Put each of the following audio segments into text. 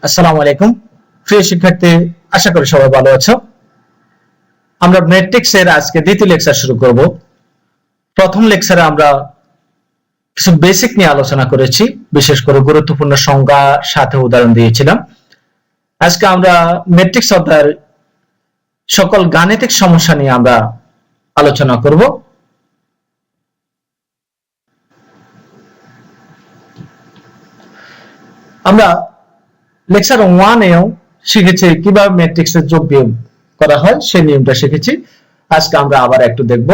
আসসালামু আলাইকুম প্রিয় শিক্ষার্থী, আশা করি সবাই ভালো আছো। আমরা ম্যাট্রিক্স এর আজকে দ্বিতীয় লেকচার শুরু করব। প্রথম লেকচারে আমরা কিছু বেসিক নিয়ে আলোচনা করেছি, বিশেষ করে গুরুত্বপূর্ণ সংজ্ঞা সাথে উদাহরণ দিয়েছিলাম। আজকে আমরা ম্যাট্রিক্স অধ্যায়ের সকল গাণিতিক সমস্যা নিয়ে আমরা আলোচনা করব। আমরা লেকচার 1 এও শিখেছি কিভাবে ম্যাট্রিক্সের যোগ বিয়োগ করা হয়, সেই নিয়মটা শিখেছি। আজকে আমরা আবার একটু দেখব।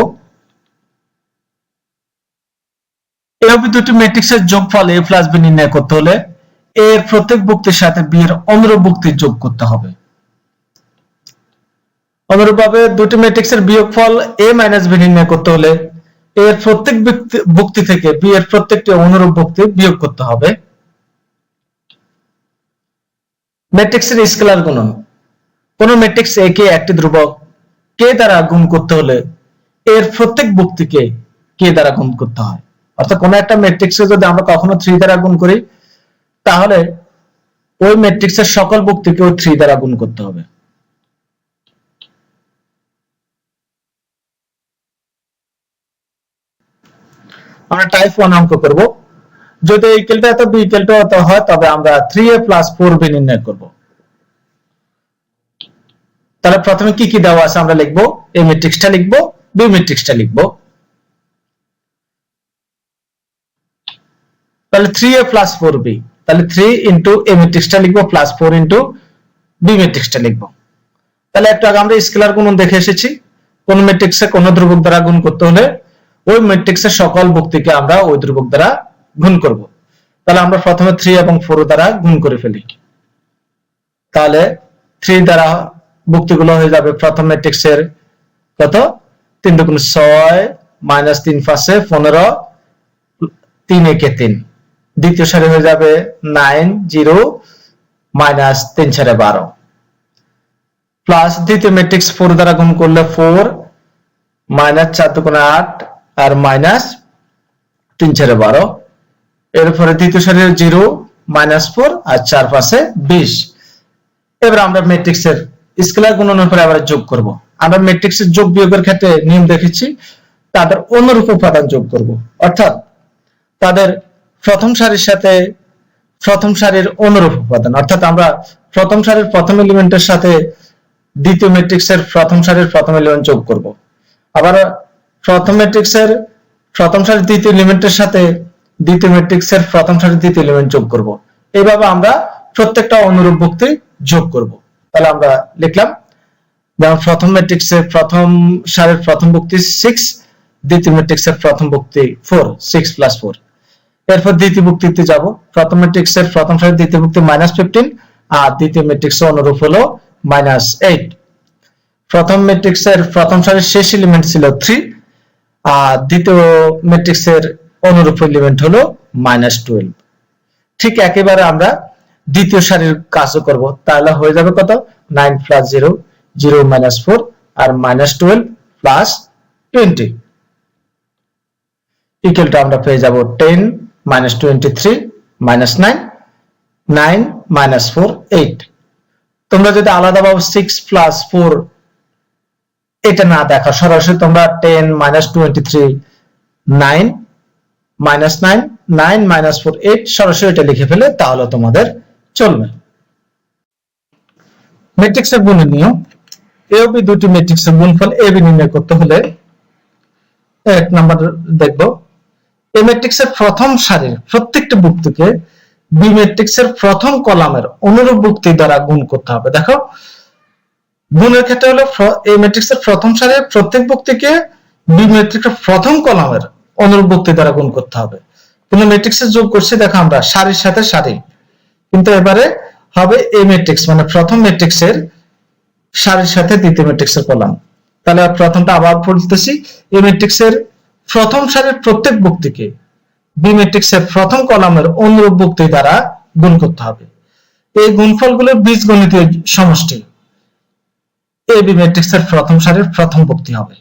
এভাবে দুটি ম্যাট্রিক্সের যোগফল a প্লাস b নির্ণয় করতে হলে a এর প্রত্যেক ভুক্তির সাথে b এর অনুরূপ ভুক্তি যোগ করতে হবে। অনুরূপভাবে দুটি ম্যাট্রিক্সের বিয়োগফল a মাইনাস b নির্ণয় করতে হলে a এর প্রত্যেক ভুক্তি থেকে b এর প্রত্যেকটি অনুরূপ ভুক্তি বিয়োগ করতে হবে। ম্যাট্রিক্সের স্কেলার গুণন। কোন ম্যাট্রিক্স a কে একটি ধ্রুবক k দ্বারা গুণ করতে হলে এর প্রত্যেক ভুক্তিকে k দ্বারা গুণ করতে হয়। অর্থাৎ কোন একটা ম্যাট্রিক্সকে যদি আমরা কখনো 3 দ্বারা গুণ করি, তাহলে ওই ম্যাট্রিক্সের সকল ভুক্তিকে 3 দ্বারা গুণ করতে হবে। আমরা টাইপ 1 অঙ্ক করব। যদি ইকুয়ালটা এত b ইকুয়ালটা এত হয়, তবে আমরা 3a + 4b নির্ণয় করব। তাহলে প্রথমে কি কি দেওয়া আছে আমরা লিখব। a ম্যাট্রিক্সটা লিখব, b ম্যাট্রিক্সটা লিখব। তাহলে 3a + 4b, তাহলে 3 * a ম্যাট্রিক্সটা লিখব প্লাস 4 * b ম্যাট্রিক্সটা লিখব। তাহলে একটু আগে আমরা স্কেলার গুণন দেখে এসেছি। কোন ম্যাট্রিক্সে কোন ধ্রুবক দ্বারা গুণ করতে হলে ওই ম্যাট্রিক্সের সকল ভুক্তিকে আমরা ওই ধ্রুবক দ্বারা গুণ করব। তাহলে আমরা প্রথমে 3 এবং 4 দ্বারা গুণ করে ফেলি। তাহলে 3 দ্বারা ভুক্তিগুলো হয়ে যাবে প্রথম ম্যাট্রিক্সের কত, 3 × 6 - 3 × 5 = 15, 3 × 1 = 3। দ্বিতীয় সারি হয়ে যাবে 9 0 - 3 × 4 = 12 প্লাস দ্বিতীয় ম্যাট্রিক্স 4 দ্বারা গুণ করলে 4 - 4 × 8 আর -3 × 4 = 12। এরপরে দ্বিতীয় সারি 0 - 4 আর 4 × 5 = 20। এবার আমরা ম্যাট্রিক্সের স্কেলার গুণনের পরে আবার যোগ করব। আমরা ম্যাট্রিক্সের যোগ বিয়োগের ক্ষেত্রে নিয়ম দেখেছি, তাদের অনুরূপ উপাদান যোগ করব। অর্থাৎ তাদের প্রথম সারির সাথে প্রথম সারির অনুরূপ উপাদান, অর্থাৎ আমরা প্রথম সারির প্রথম এলিমেন্টের সাথে দ্বিতীয় ম্যাট্রিক্সের প্রথম সারির প্রথম এলিমেন্ট যোগ করব। আবার প্রথম ম্যাট্রিক্সের প্রথম সারির দ্বিতীয় এলিমেন্টের সাথে দ্বিতীয় ম্যাট্রিক্সের প্রথম সারির দ্বিতীয় এলিমেন্ট যোগ করব। এইভাবে আমরা প্রত্যেকটা অনুরূপ ভুক্তি যোগ করব। তাহলে আমরা লিখলাম, যেমন প্রথম ম্যাট্রিক্সের প্রথম সারির প্রথম ভুক্তি 6, দ্বিতীয় ম্যাট্রিক্সের প্রথম ভুক্তি 4, 6 + 4। এরপর দ্বিতীয় ভুক্তিতে যাব। প্রথম ম্যাট্রিক্সের প্রথম সারির দ্বিতীয় ভুক্তি -15 আর দ্বিতীয় ম্যাট্রিক্সের অনুরূপ হলো -8। প্রথম ম্যাট্রিক্সের প্রথম সারির শেষ এলিমেন্ট ছিল 3 আর দ্বিতীয় ম্যাট্রিক্সের অনুরূপ এলিমেন্ট হলো -12। ঠিক একেবারে আমরা দ্বিতীয় সারির কাজও করব। তাহলে হয়ে যাবে কত, 9 + 0 0 - 4 আর -12 + 20 ইকুয়াল টু আমরা পেয়ে যাব 10 - 23 - 9 9 - 4 8। তোমরা যদি আলাদাভাবে 6 + 4 এটা না দেখো, সরাসরি তোমরা 10 - 23 9 -9 9 - 4 8 সরাসরি এটা লিখে ফেলে, তাহলে তোমাদের চলবে। ম্যাট্রিক্সের গুণের নিয়ম। a ও b দুটি ম্যাট্রিক্সের গুণফল ab নির্ণয় করতে হলে এক নাম্বার দেখব, a ম্যাট্রিক্সের প্রথম সারির প্রত্যেকটি ভুক্তিকে b ম্যাট্রিক্সের প্রথম কলামের অনুরূপ ভুক্তি দ্বারা গুণ করতে হবে। দেখো, গুণের ক্ষেত্রে হলো a ম্যাট্রিক্সের প্রথম সারির প্রত্যেক ভুক্তিকে b ম্যাট্রিক্সের প্রথম কলামের অনুরূপ ভুক্তি দ্বারা গুণ করতে হবে। কিন্তু ম্যাট্রিক্সের যোগ করছি দেখো আমরা সারির সাথে সারি, কিন্তু এবারে হবে a ম্যাট্রিক্স মানে প্রথম ম্যাট্রিক্সের সারির সাথে দ্বিতীয় ম্যাট্রিক্সের কলাম। তাহলে প্রথমটা আবার বলতেছি, a ম্যাট্রিক্সের প্রথম সারির প্রত্যেক ভুক্তিকে b ম্যাট্রিক্সের প্রথম কলামের অনুরূপ ভুক্তি দ্বারা গুণ করতে হবে। এই গুণফলগুলোর বীজগণিতীয় সমষ্টি ab ম্যাট্রিক্সের প্রথম সারির প্রথম ভুক্তি হবে।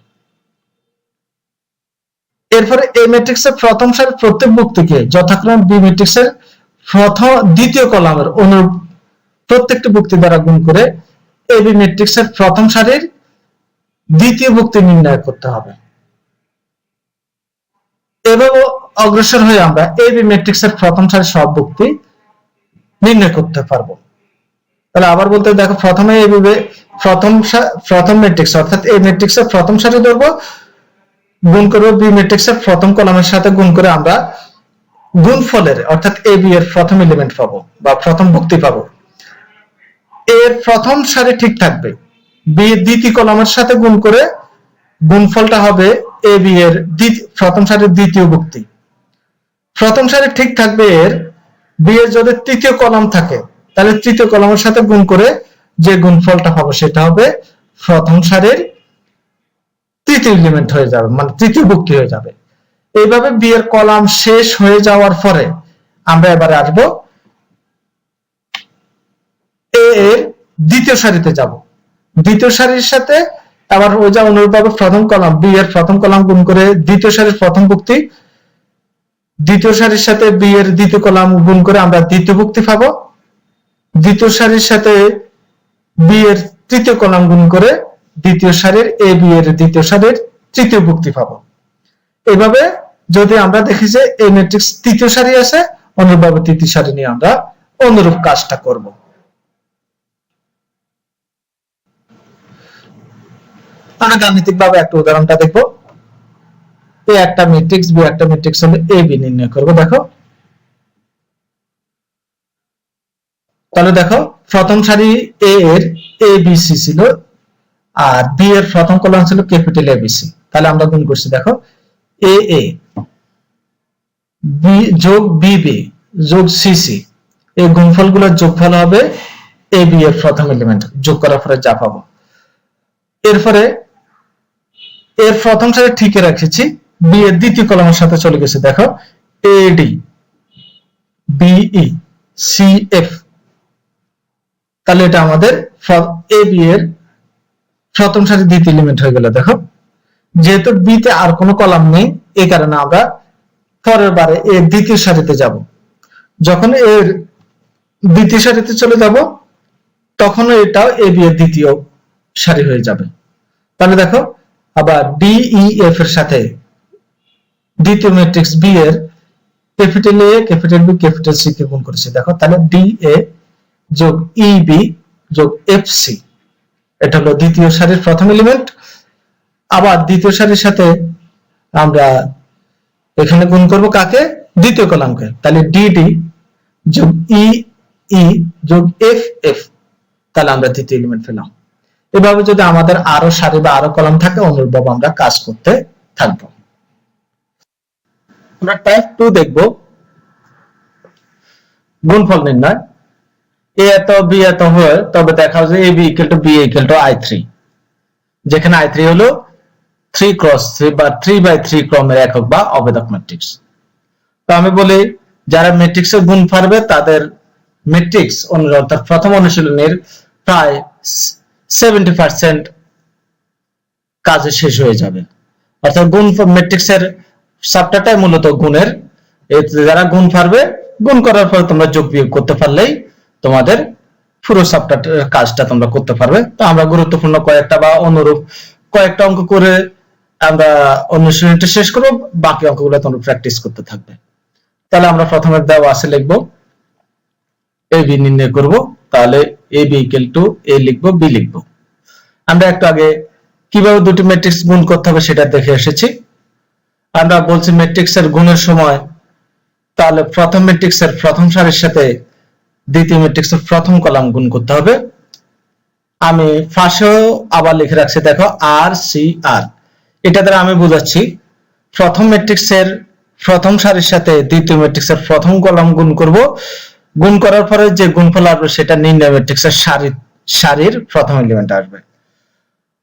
এরপরে a ম্যাট্রিক্সের প্রথম সারির প্রত্যেক ভুক্তিকে যথাক্রমে b ম্যাট্রিক্সের প্রথম দ্বিতীয় কলামের অনুরূপ প্রত্যেকটি ভুক্তি দ্বারা গুণ করে এবি ম্যাট্রিক্সের প্রথম সারির দ্বিতীয় ভুক্তি নির্ণয় করতে হবে। এভাবে অগ্রসর হয়ে আমরা এবি ম্যাট্রিক্সের প্রথম সারির সব ভুক্তি নির্ণয় করতে পারবো। তাহলে আবার বলতে দেখো, প্রথমে এবি প্রথম ম্যাট্রিক্স অর্থাৎ এ ম্যাট্রিক্সের প্রথম সারি ধরবো, গুণ করবো বি ম্যাট্রিক্সের প্রথম কলামের সাথে গুণ করে আমরা গুণফলের অর্থাৎ এবি এর প্রথম এলিমেন্ট পাবো বা প্রথম ভুক্তি পাবো। এর প্রথম সারি ঠিক থাকবে, বি এর দ্বিতীয় কলামের সাথে গুণ করে গুণফলটা হবে এবি এর প্রথম সারির দ্বিতীয় ভুক্তি। প্রথম সারি ঠিক থাকবে এর, বি এর যদি তৃতীয় কলাম থাকে তাহলে তৃতীয় কলামের সাথে গুণ করে যে গুণফলটা পাবো সেটা হবে প্রথম সারির তৃতীয় এলিমেন্ট হয়ে যাবে, মানে তৃতীয় ভুক্তি হয়ে যাবে। এইভাবে বি এর কলাম শেষ হয়ে যাওয়ার পরে আমরা এবারে আসবো এ এর দ্বিতীয় সারিতে যাব। দ্বিতীয় সারির সাথে আবার ওই যা অনুরূপভাবে প্রথম কলাম বি এর প্রথম কলাম গুণ করে দ্বিতীয় সারির প্রথম ভুক্তি, দ্বিতীয় সারির সাথে বি এর দ্বিতীয় কলাম গুণ করে আমরা দ্বিতীয় ভুক্তি পাবো। দ্বিতীয় সারির সাথে বি এর তৃতীয় কলাম গুণ করে দ্বিতীয় সারির এ বি এর দ্বিতীয় সারির তৃতীয় ভুক্তি পাবো। এভাবে যদি আমরা দেখি যে এই ম্যাট্রিক্স তৃতীয় সারি আছে, অনুরূপভাবে তৃতীয় সারি নিয়ে আমরা অনুরূপ কাজটা করব। আমরা গাণিতিকভাবে একটা উদাহরণটা দেখবো। এ একটা ম্যাট্রিক্স, বি একটা ম্যাট্রিক্স হলে এ বি নির্ণয় করব। দেখো, তাহলে দেখো প্রথম সারি এ এর এ বি সি ছিল আর বি এর প্রথম কলাম ছিল ক্যাপিটাল এ বি সি। তাহলে আমরা গুণ করছি, দেখো এ এ বি যোগ বি বি যোগ সি সি, এই গুণফলগুলোর যোগফল হবে এ বি এর প্রথম এলিমেন্ট, যোগ করার পরে যা পাবো। এরপরে এর প্রথম সারি ঠিকই রেখেছি, বি এর দ্বিতীয় কলামের সাথে চলে গেছে। দেখো A D B C F, তাহলে এটা আমাদের এ বি এর প্রথম সারি দ্বিতীয় এলিমেন্ট হয়ে গেল। দেখো, যেহেতু বি তে আর কোনো কলাম নেই, এই কারণে আমরা পরের বারে এর দ্বিতীয় সারিতে যাব। যখন এর দ্বিতীয় সারিতে চলে যাব তখন এটাও এ বি এর দ্বিতীয় সারি হয়ে যাবে। তাহলে দেখো, আবার ডি ই এফ এর সাথে দ্বিতীয় ম্যাট্রিক্স বি এর capital A capital B capital C কে গুণ করেছি। দেখো, তাহলে ডি এ যোগ ই বি যোগ এফ সি, এটা হলো দ্বিতীয় সারির প্রথম এলিমেন্ট। আবার দ্বিতীয় সারির সাথে আমরা এখানে গুণ করব কাকে? দ্বিতীয় কলামকে। তাহলে ডিডি যোগ ই ই যোগ এফ এফ, তাহলে আমরা দ্বিতীয় এলিমেন্ট পেলাম। এভাবে যদি আমাদের আরো সারি বা আরো কলাম থাকে, অনুরূপভাবে আমরা কাজ করতে থাকব। আমরা টাইপ 2 দেখব, গুণফল নির্ণয়। এ এত বি এত হয় তবে দেখা যায় A B equal to B equal to i3, যেখানে i3 হলো 3 ক্রস 3 বা 3/3 ক্রমের একক বা অবেদক ম্যাট্রিক্স। তো আমি বলি, যারা ম্যাট্রিক্সের গুণ পারবে তাদের ম্যাট্রিক্স অর্থাৎ প্রথম অনুশীলনের প্রায় 70% কাজ শেষ হয়ে যাবে। অর্থাৎ গুণ ম্যাট্রিক্সের চ্যাপ্টারটাই মূলত গুণের। যারা গুণ পারবে, গুণ করার পর তোমরা যোগ বিয়োগ করতে পারলেই তোমাদের পুরো চ্যাপ্টারের কাজটা তোমরা করতে পারবে। তো আমরা গুরুত্বপূর্ণ কয়েকটা বা অনুরূপ কয়েকটা অঙ্ক করে আমরা অনুশীলনটা শেষ করব, বাকি অঙ্কগুলো তোমরা প্র্যাকটিস করতে থাকবে। তাহলে আমরা প্রথমে দেওয়া আছে লিখব এ বি নির্ণয় করব। তাহলে এ বি ইকুয়াল টু এ লিখব, বি লিখব। আমরা একটু আগে কিভাবে দুটি ম্যাট্রিক্স গুণ করতে হবে সেটা দেখে এসেছি। আমরা বলছি ম্যাট্রিক্সের গুণের সময় তাহলে প্রথম ম্যাট্রিক্সের প্রথম সারির সাথে দ্বিতীয় ম্যাট্রিক্সের প্রথম কলাম গুণ করতে হবে। আমি পাশেও আবার লিখে রাখছি, দেখো আর সি আর, এটা দ্বারা আমি বোঝাচ্ছি প্রথম ম্যাট্রিক্সের প্রথম সারির সাথে দ্বিতীয় ম্যাট্রিক্সের প্রথম কলাম গুণ করব। গুণ করার পরে যে গুণফল আসবে সেটা নির্ণয় ম্যাট্রিক্সের সারির প্রথম এলিমেন্ট আসবে।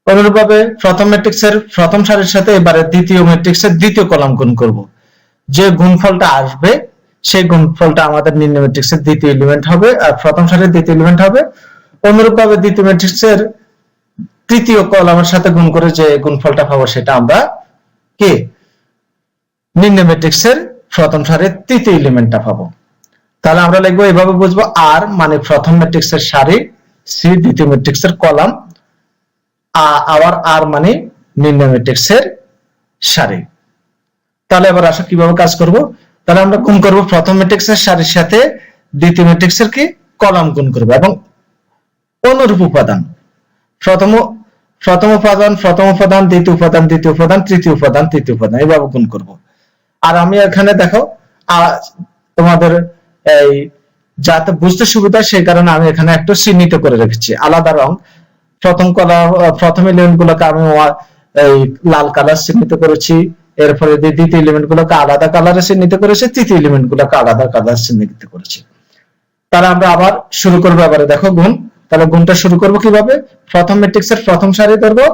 অনুরূপভাবে প্রথম ম্যাট্রিক্সের প্রথম সারির সাথে এবারে দ্বিতীয় ম্যাট্রিক্সের দ্বিতীয় কলাম গুণ করব। যে গুণফলটা আসবে সেই গুণফলটা আমাদের নির্ণয় ম্যাট্রিক্সের দ্বিতীয় এলিমেন্ট হবে আর প্রথম সারির দ্বিতীয় এলিমেন্ট হবে। অনুরূপভাবে দ্বিতীয় ম্যাট্রিক্সের তৃতীয় কলামের সাথে গুণ করে যে গুণফলটা পাবো সেটা আমরা কি নির্ণয় ম্যাট্রিক্সের প্রথম সারির তৃতীয় এলিমেন্টটা পাবো। তাহলে আমরা লিখবো, এভাবে বুঝবো, আর মানে প্রথম ম্যাট্রিক্সের সারি, সি দ্বিতীয় ম্যাট্রিক্সের কলাম, আবার আর মানে নির্ণয় ম্যাট্রিক্সের সারি। তাহলে এবার আসো কিভাবে কাজ করব। তাহলে আমরা গুণ করব প্রথম ম্যাট্রিক্সের সারির সাথে দ্বিতীয় ম্যাট্রিক্সের কি কলাম গুণ করব, এবং অনুরূপ উপাদান, প্রথম উপাদান, দ্বিতীয় উপাদান, তৃতীয় উপাদান, তৃতীয় উপাদান, এইভাবে গুণ করব। আর আমি এখানে দেখো তোমাদের এই যাতে বুঝতে সুবিধা সেই কারণে আমি এখানে একটু চিহ্নিত করে রেখেছি আলাদা রং। প্রথম এলিমেন্ট গুলোকে আমি এই লাল কালার চিহ্নিত করেছি, এরপরে দ্বিতীয় এলিমেন্ট গুলোকে আলাদা কালারে চিহ্নিত করেছি, তৃতীয় এলিমেন্ট গুলোকে আলাদা কালার চিহ্নিত করেছি। তাহলে আমরা আবার শুরু করবো, এবারে দেখো গুণ। তাহলে গুণটা শুরু করব কিভাবে, প্রথম ম্যাট্রিক্সের প্রথম সারি ধরবো,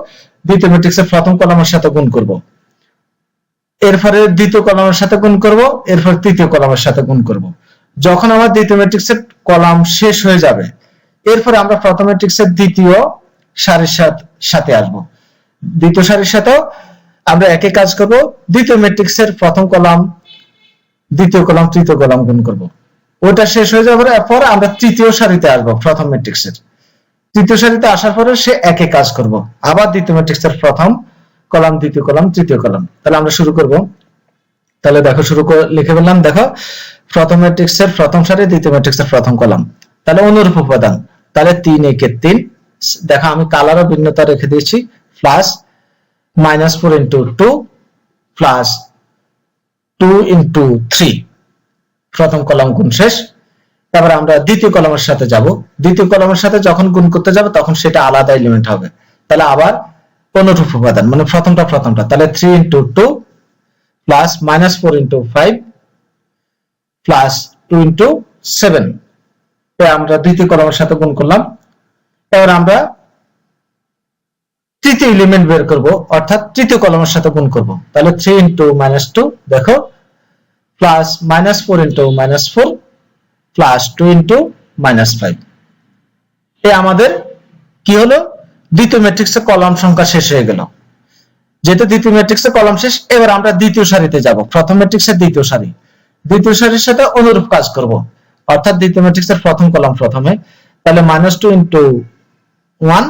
দ্বিতীয় ম্যাট্রিক্সের প্রথম কলামের সাথে গুণ করব, এরপরে দ্বিতীয় কলামের সাথে গুণ করব, এরপর তৃতীয় কলামের সাথে গুণ করব। যখন আমার দ্বিতীয় ম্যাট্রিক্সের কলাম শেষ হয়ে যাবে, এরপরে আমরা প্রথম ম্যাট্রিক্সের দ্বিতীয় সারির সাথে আসব। দ্বিতীয় সারির সাথে আমরা একই কাজ করব, দ্বিতীয় ম্যাট্রিক্সের প্রথম কলাম, দ্বিতীয় কলাম, তৃতীয় কলাম গুণ করব। ওটা শেষ হয়ে যাওয়ার পর আমরা তৃতীয় সারিতে আসব, প্রথম ম্যাট্রিক্সের তৃতীয় সারিতে আসার পরে সে একই কাজ করব, আবার দ্বিতীয় ম্যাট্রিক্সের প্রথম কলাম, দ্বিতীয় কলাম, তৃতীয় কলাম। তাহলে আমরা শুরু করব। তাহলে দেখো শুরু করে লিখে ফেললাম, দেখো প্রথম ম্যাট্রিক্সের প্রথম সারি, দ্বিতীয় ম্যাট্রিক্সের প্রথম কলাম, তাহলে অনুরূপ উপাদান, তাহলে 3 একে 3, দেখো আমি কালারও ভিন্নতা রেখে দিয়েছি, প্লাস -4 ইন্টু 2 প্লাস 2 ইন্টু 3, প্রথম কলাম গুণ শেষ। তারপর আমরা দ্বিতীয় কলামের সাথে যাব, দ্বিতীয় কলামের সাথে যখন গুণ করতে যাব তখন সেটা আলাদা এলিমেন্ট হবে। তাহলে আবার অনুরূপ উপাদান মানে প্রথমটা, তাহলে 3 into 2 plus -4 into 5 plus 2 into 7, আমরা দ্বিতীয় কলামের সাথে গুণ করলাম। এবার আমরা তৃতীয় এলিমেন্ট বের করব, অর্থাৎ তৃতীয় কলামের সাথে গুণ করব। তাহলে 3 ইন্টু -2 দেখো প্লাস -4 ইন্টু -4 প্লাস 2 ইন্টু -5। এই আমাদের কি হলো, দ্বিতীয় ম্যাট্রিক্সের কলাম সংখ্যা শেষ হয়ে গেল। যেহেতু দ্বিতীয় ম্যাট্রিক্সের কলাম শেষ, এবার আমরা দ্বিতীয় সারিতে যাব, প্রথম ম্যাট্রিক্সের দ্বিতীয় সারি, দ্বিতীয় সারির সাথে অনুরূপ কাজ করব, অর্থাৎ দ্বিতীয় ম্যাট্রিক্সের প্রথম কলাম প্রথমে, তাহলে -2 ইন্টু 1,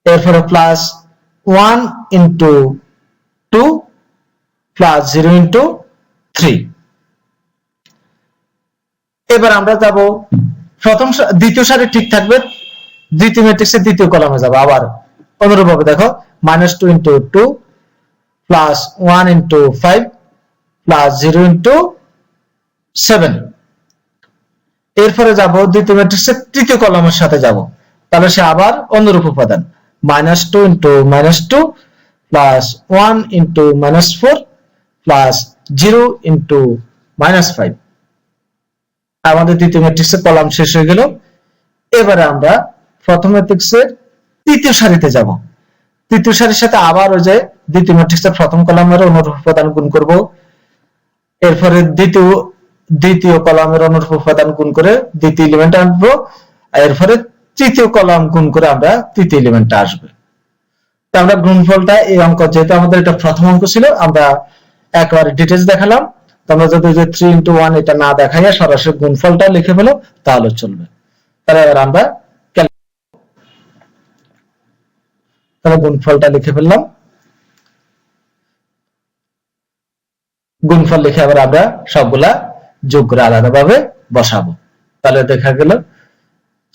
এরপরে প্লাস 1 ইন্টু 2 প্লাস 0 ইন্টু 3। এবার আমরা যাব দ্বিতীয় সারি ঠিক থাকবে, দ্বিতীয় ম্যাট্রিক্সের দ্বিতীয় কলামে যাব, আবার অনুরূপ ভাবে দেখো -2 into 2 plus 1 into 5 plus 0 into 7। এরপরে যাব দ্বিতীয় ম্যাট্রিক্সের তৃতীয় কলামের সাথে যাব, তাহলে সে আবার অনুরূপ উপাদান, -2 into -2 plus 1 into -4 plus 0 into -5। আমাদের দ্বিতীয় ম্যাট্রিক্সের কলাম শেষ হয়ে গেল। এবারে আমরা প্রথম ম্যাট্রিক্সের তৃতীয় সারিতে যাব, তৃতীয় সারির সাথে আবার ওই যে দ্বিতীয় ম্যাট্রিক্সের প্রথম কলামের অনুরূপ উপাদান গুণ করব, এরপরে দ্বিতীয় কলামের অনুরূপ উপাদান গুণ করে দ্বিতীয় এলিমেন্ট আনবো, এরপরে তৃতীয় কলাম গুণ করে আমরা তৃতীয় এলিমেন্টটা আসবে। তো আমরা গুণফলটা এই অঙ্ক, যেহেতু আমাদের এটা প্রথম অঙ্ক ছিল, আমরা একবারে ডিটেইলস দেখালাম। তোমরা যদি 3 ইন্টু 1 এটা না দেখাইয়া সরাসরি গুণফলটা লিখে ফেলো তাহলে চলবে। তাহলে এবার আমরা গুণফলটা লিখে ফেললাম, গুণফল লিখে আবার আমরা সবগুলা যোগ করে আলাদাভাবে বসাবো। তাহলে দেখা গেল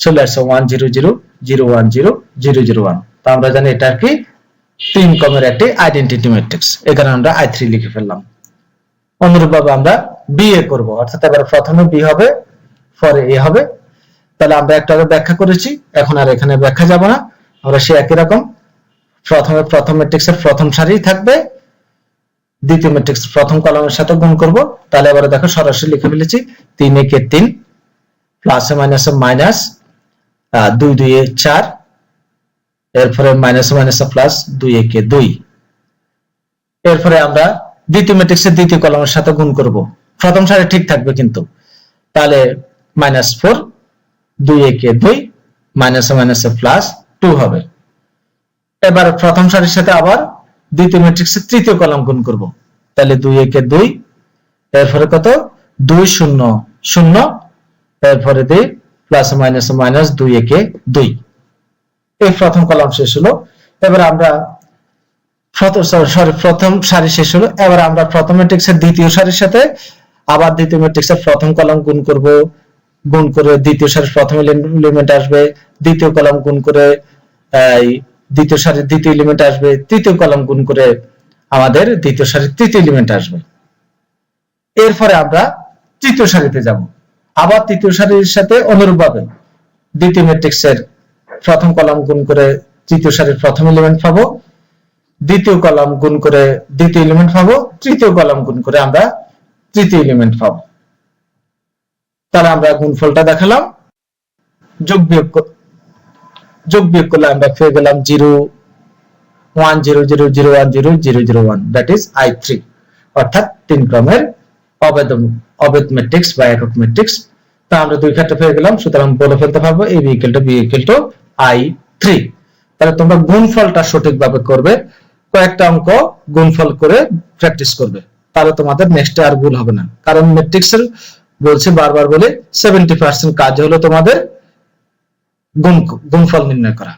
চলে আসছে 1 0 0 0 1 0 0 0 1। তো আমরা জানি এটা কি 3 কমের একটি আইডেন্টিটি ম্যাট্রিক্স, এখানে আমরা I3 লিখে ফেললাম। অনুরূপভাবে আমরা বিএ করব, অর্থাৎ এবার প্রথমে বি হবে, পরে এ হবে। তাহলে আমরা একটা ব্যাখ্যা করেছি, এখন আর এখানে ব্যাখ্যা যাব না, আমরা সে একই রকম প্রথম ম্যাট্রিক্সের প্রথম সারি থাকবে, দ্বিতীয় ম্যাট্রিক্স প্রথম কলামের সাথে গুণ করব। তাহলে এবারে দেখো সরাসরি লিখে ফেলেছি 3 একে 3 প্লাসে মাইনাসে মাইনাস 2 2 এ 4, এরপরে মাইনাসে মাইনাসে প্লাস 2 একে 2। এরপরে আমরা দ্বিতীয় ম্যাট্রিক্সের দ্বিতীয় কলামের সাথে গুণ করব, প্রথম সারি ঠিক থাকবে কিন্তু, তাহলে -4 2 একে 2 মাইনাসে মাইনাসে প্লাস 2 হবে। এবার প্রথম সারির সাথে আবার দ্বিতীয় ম্যাট্রিক্সের তৃতীয় কলাম গুণ করব, তাহলে 2 একে 2, এরপরে কত 2 0 শূন্য, এরপরে দিই প্লাস মাইনাস মাইনাস 2 একে 2। এই প্রথম কলাম শেষ হলো। এবার আমরা প্রথম সারি শেষ হলো। এবার আমরা প্রথম ম্যাট্রিক্সের দ্বিতীয় সারির সাথে আবার দ্বিতীয় ম্যাট্রিক্সের প্রথম কলাম গুণ করব, গুণ করে দ্বিতীয় সারির প্রথম এলিমেন্ট আসবে, দ্বিতীয় কলাম গুণ করে দ্বিতীয় সারির দ্বিতীয় এলিমেন্ট আসবে, তৃতীয় কলাম গুণ করে আমাদের দ্বিতীয় সারির তৃতীয় এলিমেন্ট আসবে। এরপরে আমরা তৃতীয় সারিতে যাব। আবার তৃতীয় সারির সাথে অনুরূপভাবে দ্বিতীয় ম্যাট্রিক্সের প্রথম কলাম গুণ করে তৃতীয় সারির প্রথম এলিমেন্ট পাবো, দ্বিতীয় কলাম গুণ করে দ্বিতীয় এলিমেন্ট পাবো, তৃতীয় কলাম গুণ করে আমরা তৃতীয় এলিমেন্ট পাবো। তাহলে আমরা গুণফলটা দেখালাম, যোগ বিয়োগ করলে আমরা পেয়ে গেলাম 0 1 0 0 0 1 0 0 0 1, দ্যাট ইজ I3, অর্থাৎ 3 ক্রমের অবেদ ম্যাট্রিক্স বা একক ম্যাট্রিক্স। তা আমরা দুই ক্ষেত্রে পেয়ে গেলাম, সুতরাং বলে ফেলতে পারবো A B = I3। তাহলে তোমরা গুণফলটা সঠিকভাবে করবে, কয়েকটা অঙ্ক গুণফল করে প্র্যাকটিস করবে, তাহলে তোমাদের নেক্সট আর ভুল হবে না। কারণ ম্যাট্রিক্সের বলছে, বারবার বলে 70% কাজ হলো তোমাদের গুণফল নির্ণয় করা।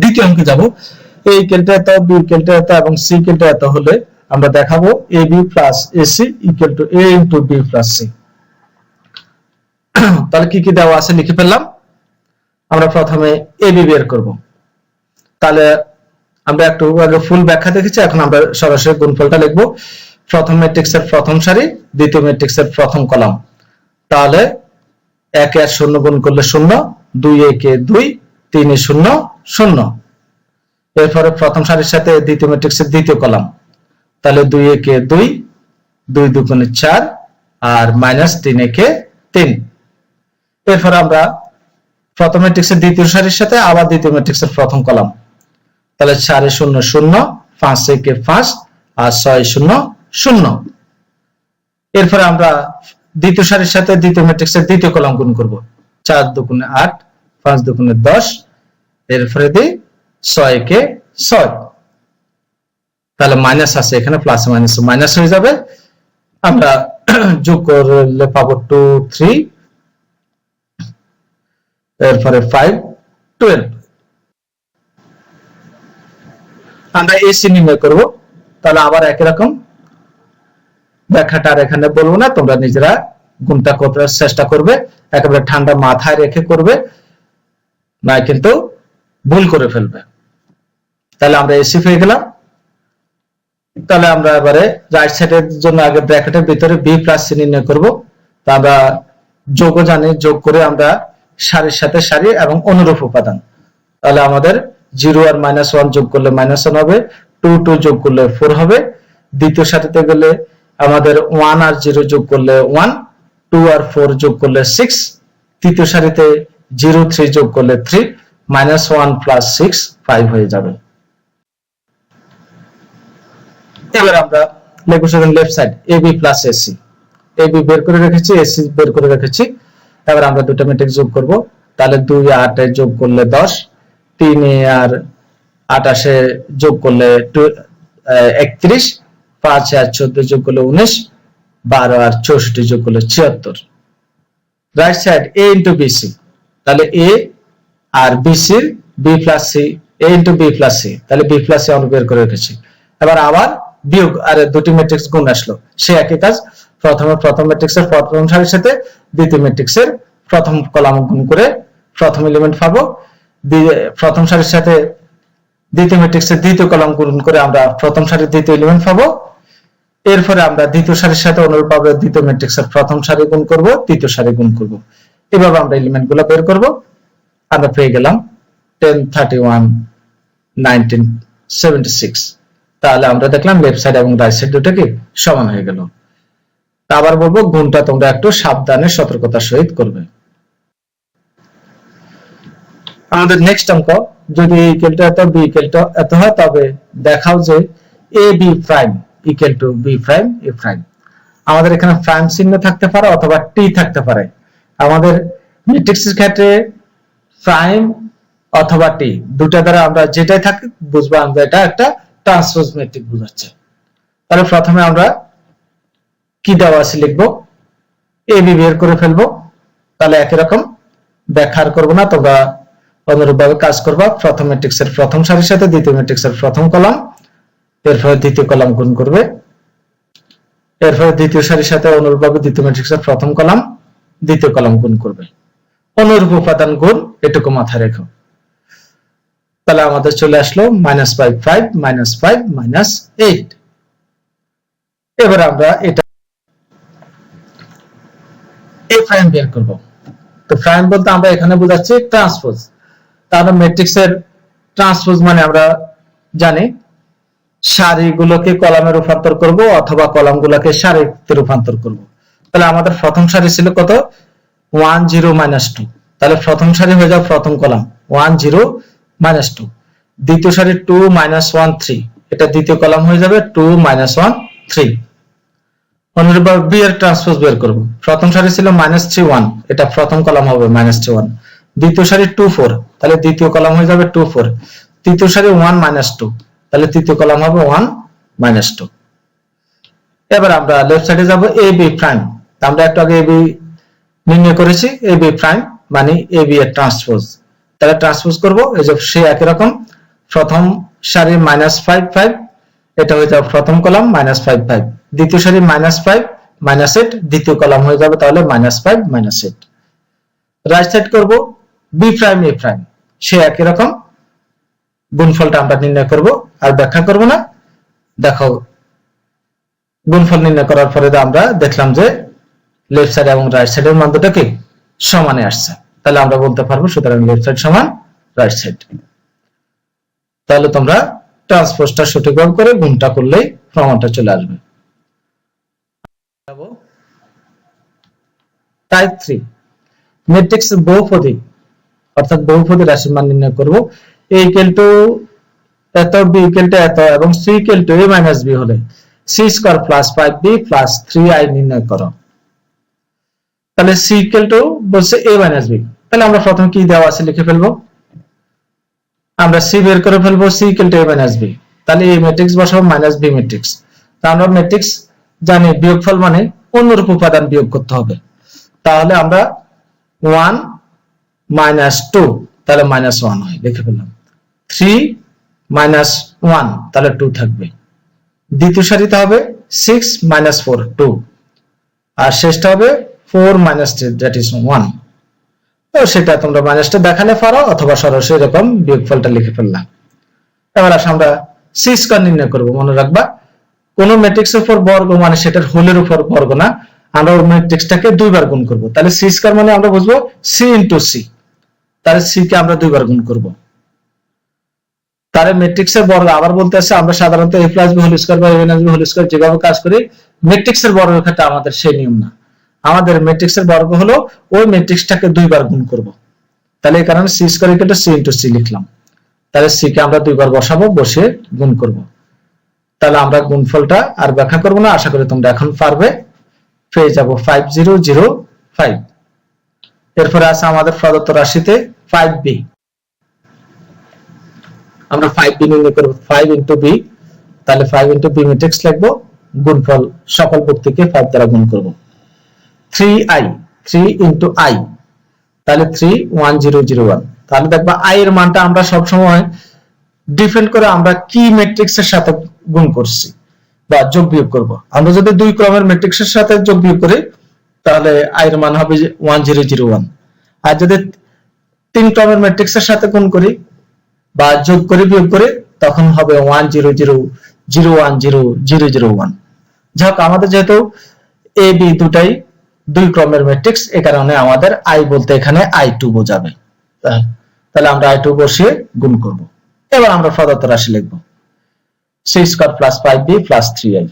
দ্বিতীয় অঙ্কে যাব। A = এত, B = এত এবং C = এত হলে আমরা দেখাবো AB + AC = A × B + C। তাহলে কি কি দেওয়া আছে লিখে ফেললাম। আমরা প্রথমে AB বের করব। তাহলে আমরা একটু আগে ফুল ব্যাখ্যা দেখেছি, এখন আমরা সরাসরি গুণফলটা লিখব। প্রথম ম্যাট্রিক্সের প্রথম সারি, দ্বিতীয় ম্যাট্রিক্সের প্রথম কলাম। তাহলে 1 এর 0 গুণ করলে 0, 2 একে 2, 3 এ 0 0। এরপরে প্রথম সারির সাথে দ্বিতীয় ম্যাট্রিক্সের দ্বিতীয় কলাম, তাহলে 2 একে 2, 2 দুগুণে 4 আর -3 একে 3। এরপর আমরা প্রথম ম্যাট্রিক্সের দ্বিতীয় সারির সাথে আবার দ্বিতীয় ম্যাট্রিক্সের প্রথম কলাম, তাহলে 4 এ 0 0, 5 একে 5 আর 6 0 0। এরপর আমরা দ্বিতীয় সারির সাথে দ্বিতীয় ম্যাট্রিক্সের দ্বিতীয় কলাম গুণ করব, 4 দুগুণে 8, 5 দুগুণে 10, এরপরে দিই 6 একে 6। তাহলে মাইনাস আছে এখানে, প্লাস মাইনাস মাইনাস হয়ে যাবে। আমরা যোগ করলে পাবো 2 3, এরপরে 5 12। আমরা AC নির্ণয় করব। তাহলে আবার একই রকম ব্যাখ্যাটা আর এখানে বলবো না, তোমরা নিজেরা গুণটা করার চেষ্টা করবে, একেবারে ঠান্ডা মাথায় রেখে করবে, না কিন্তু ভুল করে ফেলবে। তাহলে আমরা AC পেয়ে গেলাম। তাহলে আমরা এবারে রাইট সাইডের জন্য আগে ব্র্যাকেটের ভিতরে B + C নির্ণয় করব। তা আমরা যোগও জানি, যোগ করে আমরা সারির সাথে সারি এবং অনুরূপ উপাদান। তাহলে আমাদের 0 আর -1 যোগ করলে -1 হবে, 2 2 যোগ করলে 4 হবে। দ্বিতীয় সারিতে গেলে আমাদের 1 আর 0 যোগ করলে 1, 2 আর 4 যোগ করলে 6। তৃতীয় সারিতে 0 3 যোগ করলে 3, -1 + 6 5 হয়ে যাবে। এবার আমরা লিখব সেখানে left side AB + AC। AB বের করে রেখেছি, AC বের করে রেখেছি। এবার আমরা দুটো ম্যাট্রিক্স যোগ করব। তাহলে 2 এ 8 এ যোগ করলে 10, 3 এ আর 28 এ যোগ করলে 31, 5 এ আর 14 যোগ করলে 19, 12 আর 64 যোগ করলে 76। Right side A × BC। তাহলে A আর BC এর B + C, A × B + C, তাহলে B + C আমরা বের করে রেখেছি। এবার আবার বিয়োগ, আর দুটি ম্যাট্রিক্স গুণ আসলো, সে একই কাজ। প্রথমে প্রথম ম্যাট্রিক্সের প্রথম সারির সাথে দ্বিতীয় ম্যাট্রিক্সের প্রথম কলাম গুণ করে প্রথম এলিমেন্ট পাবো, প্রথম সারির সাথে দ্বিতীয় ম্যাট্রিক্সের দ্বিতীয় কলাম গুণ করে আমরা প্রথম সারির দ্বিতীয় এলিমেন্ট পাবো। এরপরে আমরা দ্বিতীয় সারির সাথে অনুরূপভাবে দ্বিতীয় ম্যাট্রিক্সের প্রথম সারি গুণ করব, তৃতীয় সারি গুণ করব। এভাবে আমরা এলিমেন্টগুলো বের করব। আমরা পেয়ে গেলাম 10 31 19 76। তাহলে আমরা দেখলাম লেফট সাইড এবং রাইট সাইড দুটো কি সমান হয়ে গেল। আবার বলবো, গুণটা তোমরা একটু সাবধানে সতর্কতার সহিত করবে। আমাদের নেক্সট অঙ্ক, যদি A = এত, B = এত হয়, তবে দেখাও যে AB' = B', A'। আমাদের এখানে প্রাইম চিহ্ন থাকতে পারে অথবা টি থাকতে পারে। আমাদের ম্যাট্রিক্সের ক্ষেত্রে প্রাইম অথবা টি দুটো দ্বারা আমরা যেটাই থাকে বুঝবো আমরা এটা একটা ট্রান্সপোজ ম্যাট্রিক্স বোঝাচ্ছে। তাহলে প্রথমে আমরা কি দেওয়া আছে লিখবো, এবি বের করে ফেলবো। তাহলে একই রকম ব্যাখ্যা আর করবো না, তোমরা অনুরূপভাবে কাজ করবা। প্রথম ম্যাট্রিক্সের প্রথম সারির সাথে দ্বিতীয় ম্যাট্রিক্সের প্রথম কলাম, এরপরে দ্বিতীয় কলাম গুণ করবে, এরপরে দ্বিতীয় সারির সাথে অনুরূপভাবে দ্বিতীয় ম্যাট্রিক্সের প্রথম কলাম, দ্বিতীয় কলাম গুণ করবে। অনুরূপ উপাদান গুণ, এটুকু মাথায় রেখো। তাহলে আমাদের চলে আসলো -5 5 -5 -8। এবার আমরা এটা এই প্রাইম বের করব। তো প্রাইম বলতে আমরা এখানে বোঝাচ্ছি ট্রান্সপোজ। তাহলে ম্যাট্রিক্সের ট্রান্সপোজ মানে আমরা জানি সারিগুলোকে কলামে রূপান্তর করব অথবা কলামগুলোকে সারিতে রূপান্তর করব। তাহলে আমাদের প্রথম সারি ছিল কত, 1 0 -2। তাহলে প্রথম সারি হয়ে যাবে প্রথম কলাম 1 0 -2, দ্বিতীয় সারি 2 -1 3, এটা দ্বিতীয় কলাম হয়ে যাবে 2 -1 3। অনুরূপভাবে বি এর ট্রান্সপোজ বের করব। প্রথম সারি ছিল -3 1, এটা প্রথম কলাম হবে -3 1, দ্বিতীয় সারি 2 4, তাহলে দ্বিতীয় কলাম হয়ে যাবে 2 4, তৃতীয় সারি 1 -2, তাহলে তৃতীয় কলাম হবে 1 -2। এবার আমরা লেফট সাইডে যাব এ বি প্রাইম। আমরা একটু আগে এ বি নির্ণয় করেছি, এ বি প্রাইম মানে এ বি এর ট্রান্সপোজ। তাহলে ট্রান্সপোজ করব, এই যে সে একই রকম প্রথম সারি -5 5, এটা হয়ে যাবে প্রথম কলাম -5 5, দ্বিতীয় সারি -5 -8, দ্বিতীয় কলাম হয়ে যাবে তাহলে -5 -8। রাইট সাইড করব বি প্রাইম এ প্রাইম, সে একই রকম গুণফলটা আমরা নির্ণয় করব, আর ব্যাখ্যা করব না। দেখো গুণফল নির্ণয় করার পরে আমরা দেখলাম যে লেফট সাইড এবং রাইট সাইডের মান দুটো কি সমানে আসছে। তাহলে আমরা বলতে পারবো সুতরাং লেফট সাইড সমান রাইট সাইড। তাহলে তোমরা ট্রান্সপোজটা সঠিকভাবে করে গুণটা করলেই প্রমাণটা চলে আসবে। টাইপ 3 ম্যাট্রিক্স বহুপদী অর্থাৎ বহুপদী রাশির মান নির্ণয় করব। a ইকুয়াল টু এত, b ইকুয়াল টু এত এবং c equal to a minus b হলে c square plus 5b plus 3i নির্ণয় করো। তাহলে c ইকুয়াল টু বলছে a মাইনাস b, তাহলে আমরা প্রথমে কি দেওয়া আছে লিখে ফেলবো। আমরা c বের করে ফেলবো, c equal to a minus b, তাহলে a ম্যাট্রিক্স বসাবো মাইনাস b ম্যাট্রিক্স। তাহলে আমরা ম্যাট্রিক্স জানি বিয়োগফল মানে অনুরূপ উপাদান বিয়োগ করতে হবে। তাহলে আমরা 1 -2, তাহলে -1 হয়, লিখে ফেললাম। 3 -1, তাহলে 2 থাকবে। দ্বিতীয় সারিতে হবে 6 -4 2, আর শেষটা হবে 4 -3 দ্যাট ইজ 1। তো সেটা তোমরা মাইনাসটা দেখালে পারো অথবা সরাসরি এরকম বিয়োগফলটা লিখে ফেললাম। এবার আসলে আমরা সি স্কয়ার নির্ণয় করব। মনে রাখবা কোন ম্যাট্রিক্সের উপর বর্গ মানে সেটার হোলের উপর বর্গ না, আমরা ওই ম্যাট্রিক্সটাকে দুইবার গুণ করব। তাহলে সি স্কয়ার মানে আমরা বুঝবো সি ইনটু সি, তাহলে সি কে আমরা দুইবার গুণ করব। তাহলে ম্যাট্রিক্সের বর্গ আবার বলতে আছে, আমরা সাধারণত a plus b whole square বা a minus b whole square যেভাবে কাজ করি, ম্যাট্রিক্সের বর্গের ক্ষেত্রে আমাদের সেই নিয়ম না। আমাদের ম্যাট্রিক্সের বর্গ হলো ওই ম্যাট্রিক্সটাকে দুইবার গুণ করব। তাহলে এই কারণে c square equal to c into c লিখলাম। তাহলে সি কে আমরা দুইবার বসাবো, বসে গুণ করব। তাহলে আমরা গুণফলটা আর ব্যাখ্যা করব না, আশা করি তোমরা এখন পারবে। পেয়ে যাব 5005। এরপরে আছে আমাদের প্রদত্ত রাশিতে 5b, আমরা 5b নির্ণয় করব। 5 ইনটু b, তাহলে 5 ইনটু b ম্যাট্রিক্স লিখবো, গুণফল সকল বক্তিকে 5 দ্বারা গুণ করব। 3i, 3 ইনটু i, তাহলে 31001। তাহলে দেখবা i এর মানটা আমরা সব সময় ডিপেন্ড করে আমরা কি ম্যাট্রিক্সের সাথে গুণ করছি বা যোগ বিয়োগ করব। আমরা যদি দুই ক্রমের ম্যাট্রিক্সের সাথে যোগ বিয়োগ করি তাহলে i এর মান হবে 1001, আর যদি তিন ক্রমের ম্যাট্রিক্সের সাথে গুণ করি বা যোগ করে বিয়োগ করে তখন হবে 1000010001। যাক আমাদের যেহেতু a b দুটাই দুই ক্রমের ম্যাট্রিক্স, এই কারণে আমাদের i বলতে এখানে i2 বোঝাবে। তাহলে আমরা i2 বসিয়ে গুণ করব। এবার আমরা প্রদত্ত রাশি লিখব c square plus 5b plus 3i।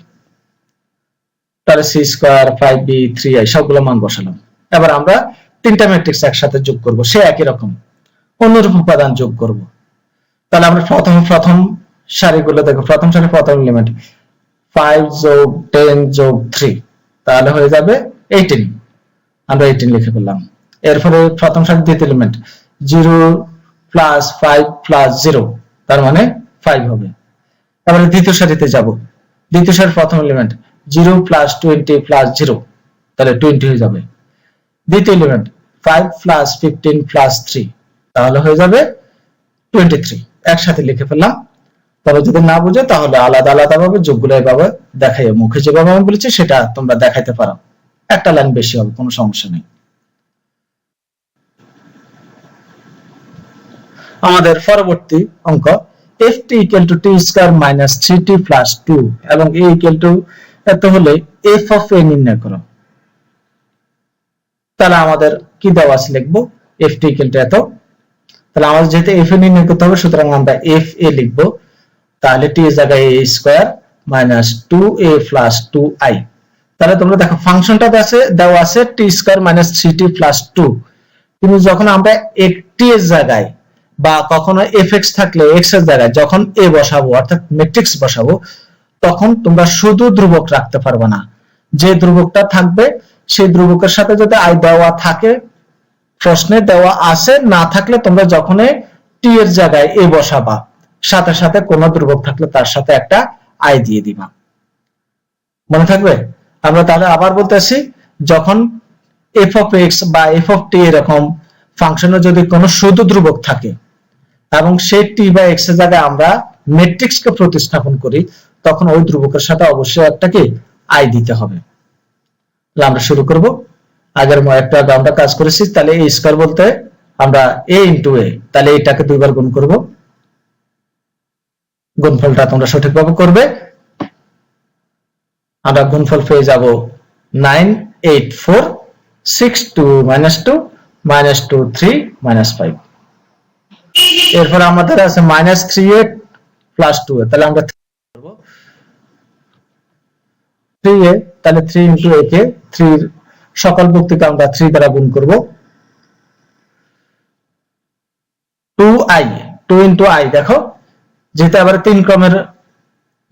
তাহলে c স্কয়ার 5b 3i সবগুলো মান বসালাম। এবার আমরা তিনটা ম্যাট্রিক্স একসাথে যোগ করব, সে একই রকম অনুরূপ উপাদান যোগ করব। তাহলে আমরা প্রথম সারিগুলো দেখো, প্রথম সারি প্রথম এলিমেন্ট 5 যোগ 10 যোগ 3, তাহলে হয়ে যাবে 18। আমরা 18 লিখে ফেললাম। এরপরে প্রথম সারি দ্বিতীয় এলিমেন্ট 0 প্লাস 5 প্লাস 0, তার মানে 5 হবে। এবারে দ্বিতীয় সারিতে যাব। দ্বিতীয় সারির প্রথম এলিমেন্ট 0 প্লাস 20 প্লাস 0, তাহলে 20 হয়ে যাবে। দ্বিতীয় এলিমেন্ট 5 প্লাস 15 প্লাস 3, তাহলে হয়ে যাবে 23। একসাথে লিখে ফেললাম। তবে যদি না বুঝো তাহলে আলাদা আলাদা ভাবে যোগগুলো এভাবে দেখাই, মুখে যেভাবে আমি বলেছি সেটা তোমরা দেখাইতে পারো, একটা লাইন বেশি হবে, কোনো সমস্যা নেই। আমাদের পরবর্তী অঙ্ক ft = t square minus 3t plus 2 এবং a এত হলে f অফ a নির্ণয় করো। তাহলে আমাদের কি দেওয়া আছে লিখবো ft এত। তাহলে আমাদের যেহেতু f a নির্ণয় করতে হবে, সুতরাং আমরা f a লিখবো। তাহলে t এর জায়গায় a square minus 2a plus 2i। তাহলে তোমরা দেখো ফাংশনটা দেওয়া আছে t square minus 3t plus 2, কিন্তু যখন আমরা t এর জায়গায় বা কখনো fx থাকলে x এর জায়গায় যখন a বসাবো অর্থাৎ ম্যাট্রিক্স বসাবো, তখন তোমরা শুধু ধ্রুবক রাখতে পারবে না। যে ধ্রুবকটা থাকবে সেই ধ্রুবকের সাথে যদি i দেওয়া থাকে, প্রশ্নে দেওয়া আছে, না থাকলে তোমরা যখন t এর জায়গায় a বসাবা সাথে সাথে কোন ধ্রুবক থাকলে তার সাথে একটা i দিয়ে দিবা। মনে থাকবে? আমরা তাহলে আবার বলতেছি, যখন f of x বা f of t এরকম ফাংশনে যদি কোনো শুধু ধ্রুবক থাকে এবং সেই t বা x এর জায়গায় আমরা ম্যাট্রিক্সকে প্রতিস্থাপন করি, তখন ওই ধ্রুবকের সাথে অবশ্যই একটা কি i দিতে হবে। তাহলে আমরা শুরু করব। আগের একটা আমরা কাজ করেছি, তাহলে a স্কয়ার বলতে আমরা a into a, তাহলে এটাকে দুইবার গুণ করব। গুণফলটা তোমরা সঠিকভাবে করবে। আমরা গুণফল পেয়ে যাব 98462 -2 -2 3 -5। এরপর আমাদের আছে -3a প্লাস 2a, তাহলে আমরা করব 3a, তাহলে 3 into a কে 3 সকল বক্তিকে আমরা 3 দ্বারা গুণ করব। 2i 2 into i, দেখো যেহেতু আবার 3 ক্রমের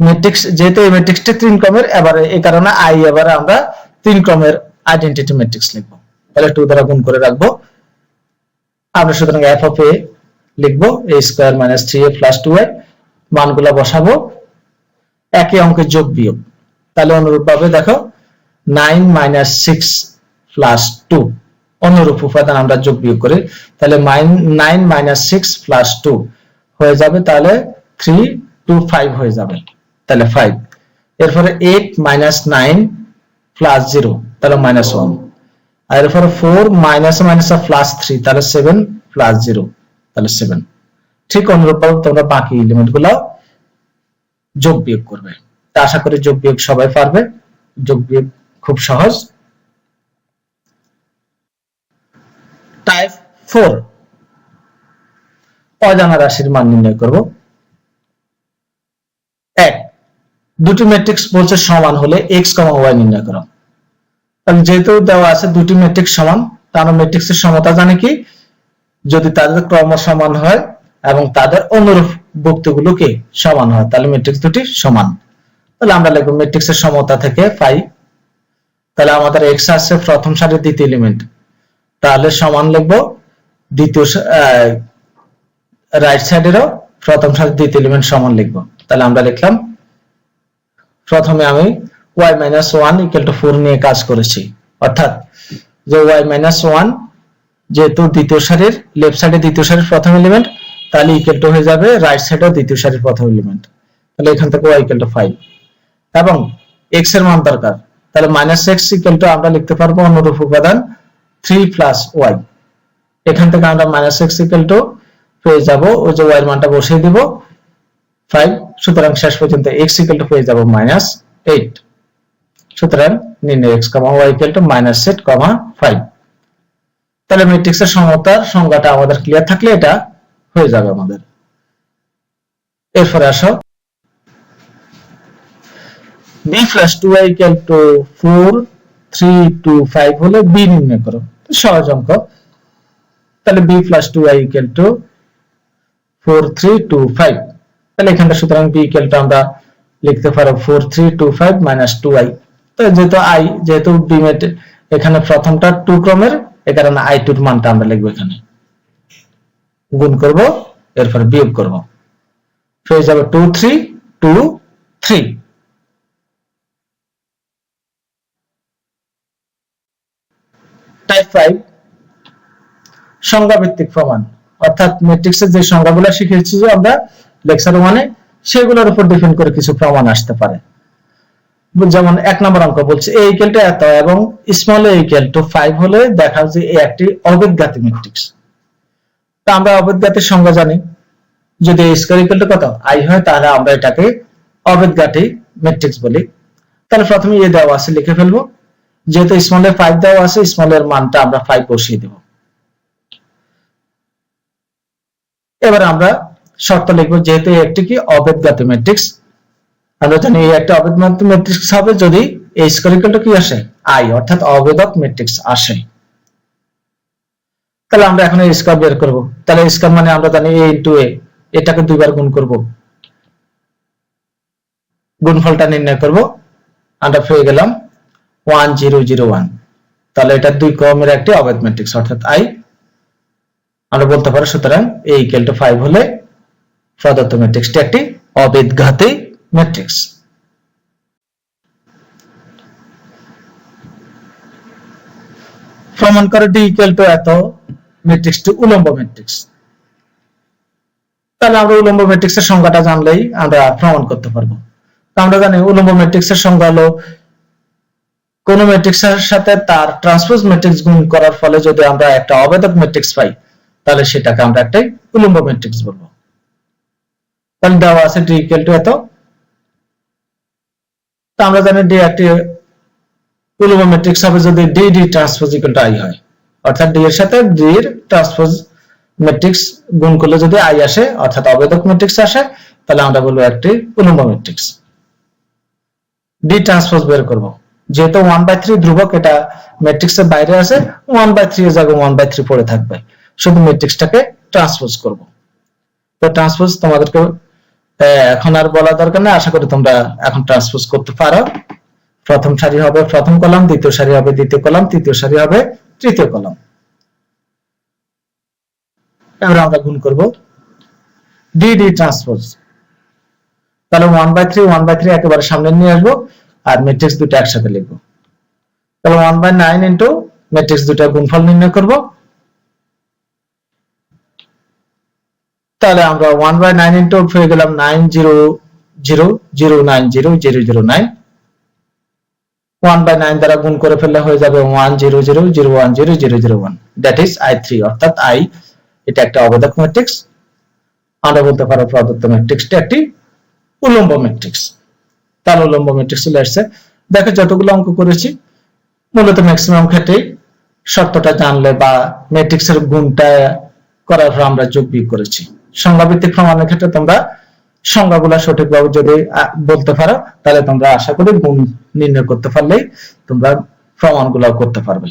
ম্যাট্রিক্স, যেহেতু এই ম্যাট্রিক্সটা 3 ক্রমের, এবারে এই কারণে i এবারে আমরা 3 ক্রমের আইডেন্টিটি ম্যাট্রিক্স লিখব। তাহলে 2 দ্বারা গুণ করে রাখবো। আমরা সুতরাং f of a লিখবো a square minus 3a plus 2a, মানগুলো বসাবো, একই অঙ্কের যোগ বিয়োগ। তাহলে অনুরূপভাবে দেখো 9 - 6 প্লাস 2, অনুরূপ উপাদান আমরা যোগ বিয়োগ করি, তাহলে 9 - 6 প্লাস 2 হয়ে যাবে, তাহলে 3 2 5 হয়ে যাবে, তাহলে 5। এরপরে 8 - 9 প্লাস 0, তাহলে -1। আর এরপরে 4 - প্লাস 3, তাহলে 7 প্লাস 0, তাহলে 7। ঠিক অনুরূপভাবে তোমরা বাকি এলিমেন্টগুলো যোগ বিয়োগ করবে। তা আশা করি যোগ বিয়োগ সবাই পারবে, যোগ বিয়োগ খুব সহজ। টাইপ 4 অজানা রাশির মান নির্ণয় করব। 1 দুটি ম্যাট্রিক্স বলছে সমান হলে x, y নির্ণয় করো। তাহলে যেহেতু দেওয়া আছে দুটি ম্যাট্রিক্স সমান, তাহলে ম্যাট্রিক্সের সমতা জানে কি, যদি তাদের ক্রম সমান হয় এবং তাদের অনুরূপ বক্তিগুলো কি সমান হয়, তাহলে ম্যাট্রিক্স দুটি সমান। তাহলে আমরা লিখব ম্যাট্রিক্সের সমতা থেকে পাই। তাহলে আমাদের x আছে প্রথম সারির দ্বিতীয় এলিমেন্ট, তাহলে সমান লিখব দ্বিতীয় রাইট সাইডেরও প্রথম সারির দ্বিতীয় এলিমেন্ট সমান লিখব। তাহলে আমরা লিখলাম, প্রথমে আমি y - 1 = 4 নিয়ে কাজ করেছি, অর্থাৎ যে y - 1 যেহেতু দ্বিতীয় সারির লেফট সাইডে দ্বিতীয় সারির প্রথম এলিমেন্ট, তাহলে ইকুয়াল টু হয়ে যাবে রাইট সাইডে দ্বিতীয় সারির প্রথম এলিমেন্ট। তাহলে এখান থেকে y = 5 এবং x এর মান দরকার, তাহলে -x = আমরা লিখতে পারবো অনুরূপ উপাদান 3 + y। এখান থেকে আমরা -x = পেয়ে যাব, ওই যে y এর মানটা বসিয়ে দিব 5, সুতরাং শেষ পর্যন্ত x = পেয়ে যাব -8। সুতরাং নির্ণয় x, y = -8, 5। তাহলে ম্যাট্রিক্সের সমতার সংজ্ঞাটা আমাদের ক্লিয়ার থাকলে এটা হয়ে যাবে আমাদের। এরপরে আসো b + 2y = 4 3 2 5 হলে b নির্ণয় করো। সহজ অঙ্ক। তাহলে b + 2y = 4 3 2 5। তাহলে এখানটা সুতরাং b = আমরা লিখতে পারো 4 3 2 5 - 2i। তো যেহেতু b এখানে প্রথমটা 2 ক্রমের, এই কারণে i2 এর মানটা আমরা লিখব, এখানে গুণ করব, এরপর বিয়োগ করব, হয়ে যাবে 2 3 2 3। 5 সংজ্ঞা ভিত্তিক প্রমাণ, অর্থাৎ ম্যাট্রিক্সের যে সংজ্ঞাগুলো শিখেছি যে আমরা লেকচার 1 এ, সেগুলোর উপর ডিপেন্ড করে কিছু প্রমাণ আসতে পারে। যেমন 1 নম্বর অঙ্ক বলছে a ইকুয়াল টু এত এবং স্মল a ইকুয়াল টু 5 হলে দেখা যে এই একটি অবেদঘাতী ম্যাট্রিক্স। তো আমরা অবেদঘাতীর সংজ্ঞা জানি, যদি a স্কয়ার ইকুয়াল টু কত i হয় তাহলে আমরা এটাকে অবেদঘাতী ম্যাট্রিক্স বলি। তাহলে প্রথমে a দেওয়া আছে লিখে ফেলবো, যেহেতু স্মল এ 5 দেওয়া আছে স্মল এর মানটা আমরা 5 বসিয়ে দেব। এবার আমরা শর্ত লিখবো, যেহেতু একটি কি অবেদঘাতী ম্যাট্রিক্স, আমরা জানি এই একটা অবেদঘাতী ম্যাট্রিক্স হবে যদি a স্কয়ার ইকুয়াল টু কি আসে i, অর্থাৎ অবেদক ম্যাট্রিক্স আসে। তাহলে আমরা এখন a স্কয়ার বের করব। তাহলে a স্কয়ার মানে আমরা জানি a ইনটু a, এটাকে দুইবার গুণ করব, গুণফলটা নির্ণয় করব, আমরা পেয়ে গেলাম 1001। তাহলে এটা দুই ক্রমের একটি অবেদ ম্যাট্রিক্স অর্থাৎ i। আমরা বলতে পারি সুতরাং a ইকুয়াল টু 5 হলে প্রদত্ত ম্যাট্রিক্সটি একটি অবেদঘাতী ম্যাট্রিক্স। প্রমাণ করে d ইকুয়াল টু এত ম্যাট্রিক্সটি উলম্ব ম্যাট্রিক্স। তাহলে আমরা উলম্ব ম্যাট্রিক্সের সংজ্ঞাটা জানলেই আমরা প্রমাণ করতে পারবো। আমরা জানি উলম্ব ম্যাট্রিক্সের সংজ্ঞা হলো কোন ম্যাট্রিক্সের সাথে তার ট্রান্সপোজ ম্যাট্রিক্স গুণ করার ফলে যদি আমরা একটা অবেদক ম্যাট্রিক্স পাই তাহলে সেটাকে আমরা একটা উলম্ব ম্যাট্রিক্স বলবো। তাহলে দেওয়া আছে d ইকুয়াল টু এত। তো আমরা জানি d একটি উলম্ব ম্যাট্রিক্স হবে যদি d d transpose equal to i হয়, অর্থাৎ d এর সাথে d এর ট্রান্সপোজ ম্যাট্রিক্স গুণ করলে যদি i আসে অর্থাৎ অবেদক ম্যাট্রিক্স আসে তাহলে আমরা বলবো একটি উলম্ব ম্যাট্রিক্স। d ট্রান্সপোজ বের করব, যেহেতু 1/3 ধ্রুবক, এটা ম্যাট্রিক্সের বাইরে আছে, 1/3 এর জায়গায় 1/3 পড়ে থাকবে, শুধু ম্যাট্রিক্সটাকে ট্রান্সপোজ করব। তো ট্রান্সপোজ তোমাদেরকে এখন আর বলা দরকার নেই, আশা করি তোমরা এখন ট্রান্সপোজ করতে পারো। প্রথম সারি হবে প্রথম কলাম, দ্বিতীয় সারি হবে দ্বিতীয় কলাম, তৃতীয় সারি হবে তৃতীয় কলাম। এবার আমরা গুণ করব d d ট্রান্সপোজ, তাহলে 1/3 একেবারে সামনে নিয়ে আসবো আর ম্যাট্রিক্স দুটো একসাথে লিখবো। তাহলে 1/9 ইনটু ম্যাট্রিক্স দুটো গুণফল নির্ণয় করব। তাহলে আমরা 1/9 ইনটু পেয়ে গেলাম 900090009। 1/9 দ্বারা গুণ করে ফেললে হয়ে যাবে 100010001, দ্যাট ইজ i3, অর্থাৎ i এটা একটা অবেদক ম্যাট্রিক্স। আমরা বলতে পারো প্রদত্ত ম্যাট্রিক্সটি একটি উলম্ব ম্যাট্রিক্স। তার উলম্ব ম্যাট্রিক্স চলে আসছে। দেখো যতগুলো অঙ্ক করেছি মূলত ম্যাক্সিমাম ক্ষেত্রেই শর্তটা জানলে বা ম্যাট্রিক্সের গুণটা করার পর আমরা যোগ বিয়োগ করেছি। সংজ্ঞাভিত্তিক প্রমাণের ক্ষেত্রে তোমরা সংজ্ঞাগুলো সঠিকভাবে যদি বলতে পারো তাহলে তোমরা আশা করি গুণ নির্ণয় করতে পারলেই তোমরা প্রমাণগুলো করতে পারবে।